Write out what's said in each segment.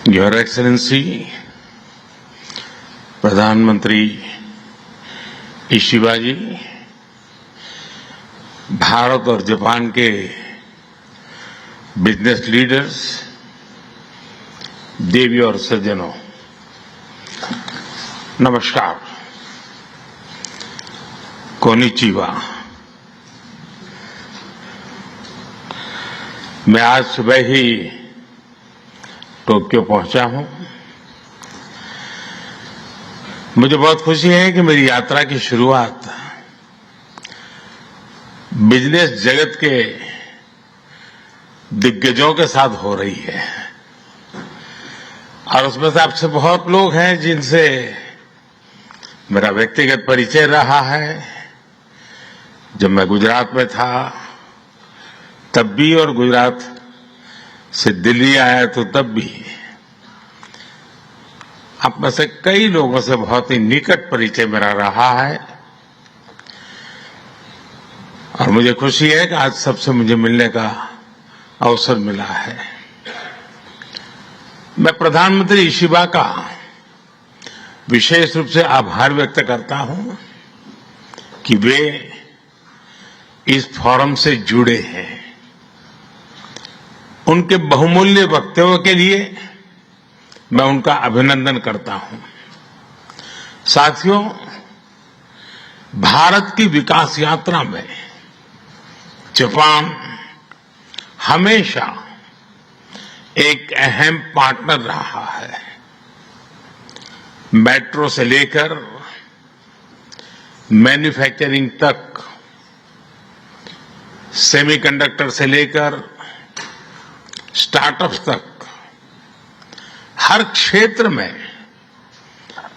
Your excellency प्रधानमंत्री Ishiba जी, भारत और Japan के बिजनेस लीडर्स, देवी और सज्जनों, नमस्कार। कोनिचिवा। मैं आज सुबह ही टोक्यो पहुंचा हूं। मुझे बहुत खुशी है कि मेरी यात्रा की शुरुआत बिजनेस जगत के दिग्गजों के साथ हो रही है और उसमें से आपसे बहुत लोग हैं जिनसे मेरा व्यक्तिगत परिचय रहा है। जब मैं गुजरात में था तब भी और गुजरात से दिल्ली आया तो तब भी आप में से कई लोगों से बहुत ही निकट परिचय मेरा रहा है और मुझे खुशी है कि आज सबसे मुझे मिलने का अवसर मिला है। मैं प्रधानमंत्री इशिबा का विशेष रूप से आभार व्यक्त करता हूं कि वे इस फोरम से जुड़े हैं। उनके बहुमूल्य वक्तव्य के लिए मैं उनका अभिनंदन करता हूं। साथियों, भारत की विकास यात्रा में जापान हमेशा एक अहम पार्टनर रहा है। मेट्रो से लेकर मैन्युफैक्चरिंग तक, सेमीकंडक्टर से लेकर स्टार्टअप्स तक, हर क्षेत्र में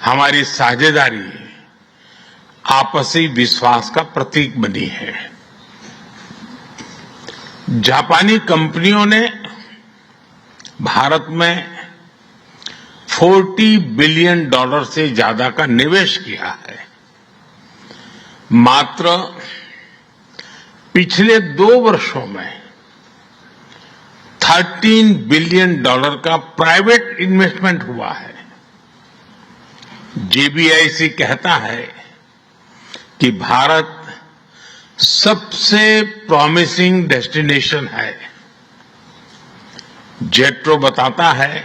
हमारी साझेदारी आपसी विश्वास का प्रतीक बनी है। जापानी कंपनियों ने भारत में $40 बिलियन से ज्यादा का निवेश किया है। मात्र पिछले 2 वर्षों में $13 बिलियन का प्राइवेट इन्वेस्टमेंट हुआ है। जेबीआईसी कहता है कि भारत सबसे प्रॉमिसिंग डेस्टिनेशन है। जेट्रो बताता है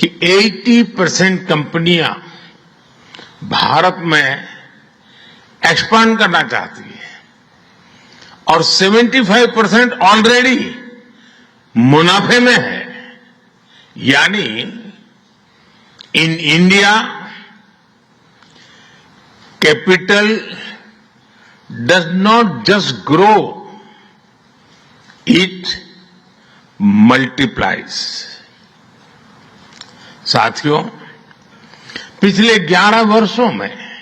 कि 80% कंपनियां भारत में एक्सपांड करना चाहती है और 75% ऑलरेडी मुनाफे में है। यानी in India capital does not just grow, it multiplies. साथियों, पिछले 11 वर्षों में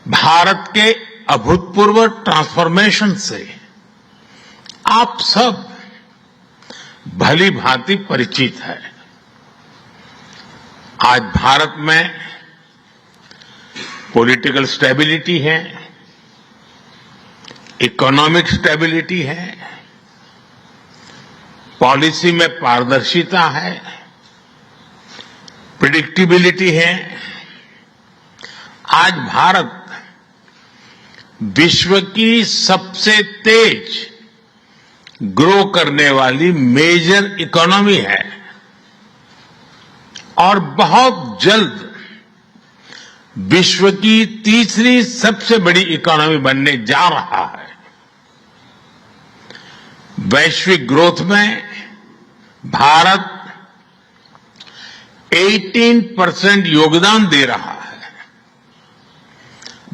भारत के अभूतपूर्व ट्रांसफॉर्मेशन से आप सब भली भांति परिचित है। आज भारत में पॉलिटिकल स्टेबिलिटी है, इकोनॉमिक स्टेबिलिटी है, पॉलिसी में पारदर्शिता है, प्रिडिक्टिबिलिटी है। आज भारत विश्व की सबसे तेज ग्रो करने वाली मेजर इकोनॉमी है और बहुत जल्द विश्व की तीसरी सबसे बड़ी इकोनॉमी बनने जा रहा है। वैश्विक ग्रोथ में भारत 18% योगदान दे रहा है।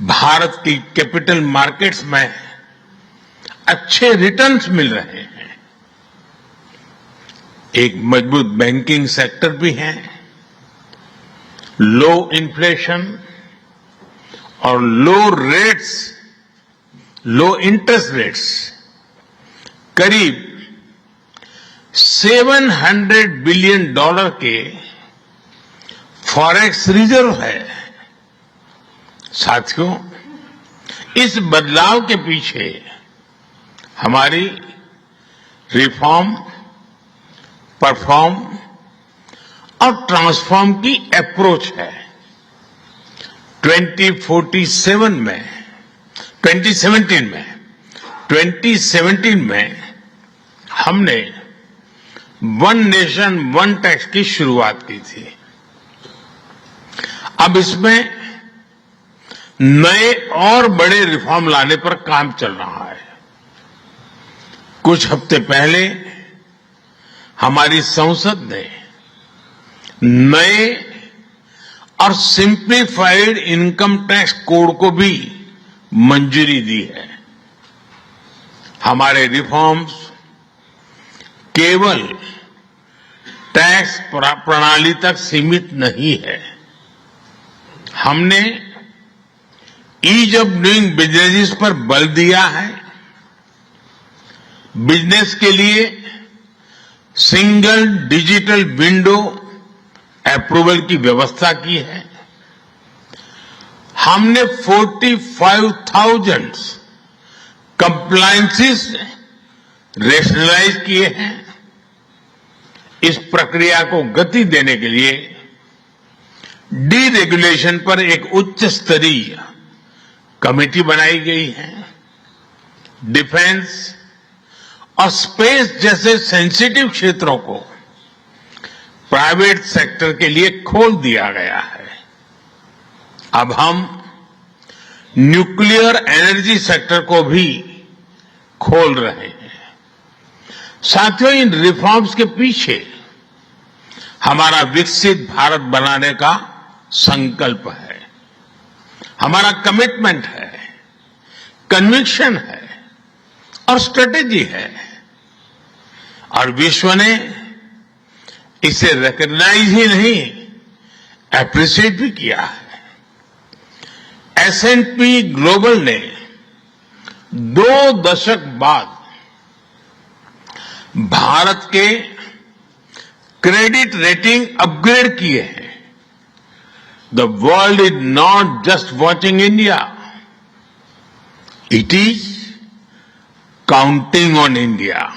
भारत की कैपिटल मार्केट्स में अच्छे रिटर्न्स मिल रहे हैं। एक मजबूत बैंकिंग सेक्टर भी है। लो इन्फ्लेशन और लो इंटरेस्ट रेट्स, करीब $700 बिलियन के फॉरेक्स रिजर्व है। साथियों, इस बदलाव के पीछे हमारी रिफॉर्म, परफॉर्म और ट्रांसफॉर्म की अप्रोच है। 2017 में हमने वन नेशन वन टैक्स की शुरुआत की थी। अब इसमें नए और बड़े रिफॉर्म लाने पर काम चल रहा है। कुछ हफ्ते पहले हमारी संसद ने नए और सिंप्लीफाइड इनकम टैक्स कोड को भी मंजूरी दी है। हमारे रिफॉर्म्स केवल टैक्स प्रणाली तक सीमित नहीं है। हमने ईज ऑफ डूइंग बिजनेस पर बल दिया है। बिजनेस के लिए सिंगल डिजिटल विंडो अप्रूवल की व्यवस्था की है। हमने 45,000 कंप्लायंसेस रेशनलाइज किए हैं। इस प्रक्रिया को गति देने के लिए डीरेगुलेशन पर एक उच्च स्तरीय कमेटी बनाई गई है। डिफेंस और स्पेस जैसे सेंसिटिव क्षेत्रों को प्राइवेट सेक्टर के लिए खोल दिया गया है। अब हम न्यूक्लियर एनर्जी सेक्टर को भी खोल रहे हैं। साथियों, इन रिफॉर्म्स के पीछे हमारा विकसित भारत बनाने का संकल्प है, हमारा कमिटमेंट है, कन्विक्शन है और स्ट्रेटेजी है। और विश्व ने इसे रिकॉग्नाइज ही नहीं, एप्रिशिएट भी किया है। S&P ग्लोबल ने 2 दशक बाद भारत के क्रेडिट रेटिंग अपग्रेड किए हैं। The world is not just watching India, it is counting on India.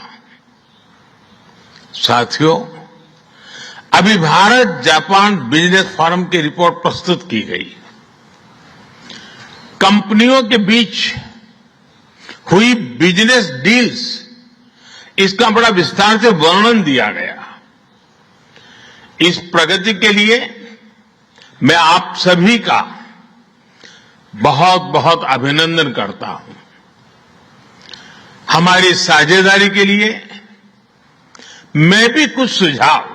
साथियों, अभी भारत जापान बिजनेस फोरम की रिपोर्ट प्रस्तुत की गई। कंपनियों के बीच हुई बिजनेस डील्स, इसका बड़ा विस्तार से वर्णन दिया गया। इस प्रगति के लिए मैं आप सभी का बहुत बहुत अभिनंदन करता हूं। हमारी साझेदारी के लिए मैं भी कुछ सुझाव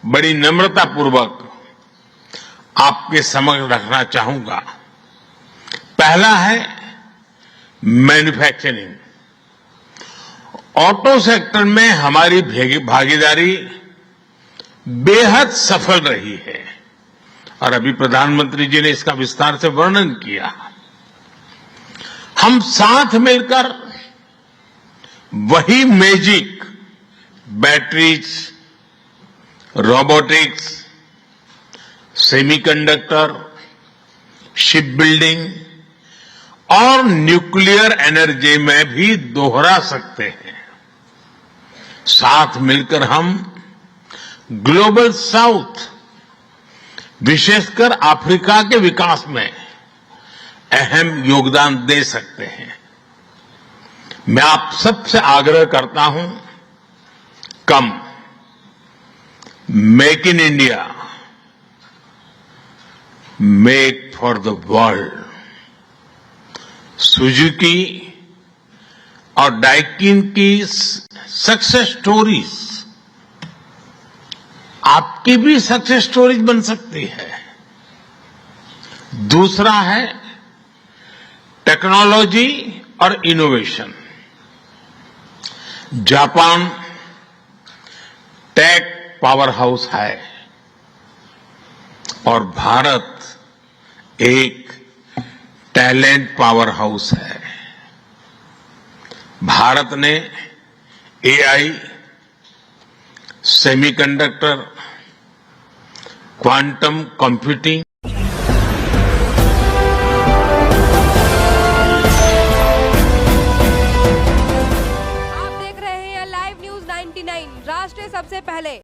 बड़ी नम्रतापूर्वक आपके समक्ष रखना चाहूंगा। पहला है मैन्युफैक्चरिंग। ऑटो सेक्टर में हमारी भागीदारी बेहद सफल रही है और अभी प्रधानमंत्री जी ने इसका विस्तार से वर्णन किया। हम साथ मिलकर वही magic batteries, robotics, semiconductor, ship building और न्यूक्लियर एनर्जी में भी दोहरा सकते हैं। साथ मिलकर हम ग्लोबल साउथ, विशेषकर अफ्रीका के विकास में अहम योगदान दे सकते हैं। मैं आप सबसे आग्रह करता हूं, कम make in India, make for the world. Suzuki और डाइकिन की सक्सेस स्टोरीज आपकी भी सक्सेस स्टोरीज बन सकती है। दूसरा है टेक्नोलॉजी और innovation. Japan tech power house है और भारत एक टैलेंट पावर हाउस है। भारत ने एआई, सेमीकंडक्टर, क्वांटम कंप्यूटिंग, आप देख रहे हैं लाइव न्यूज 99, राष्ट्र सबसे पहले।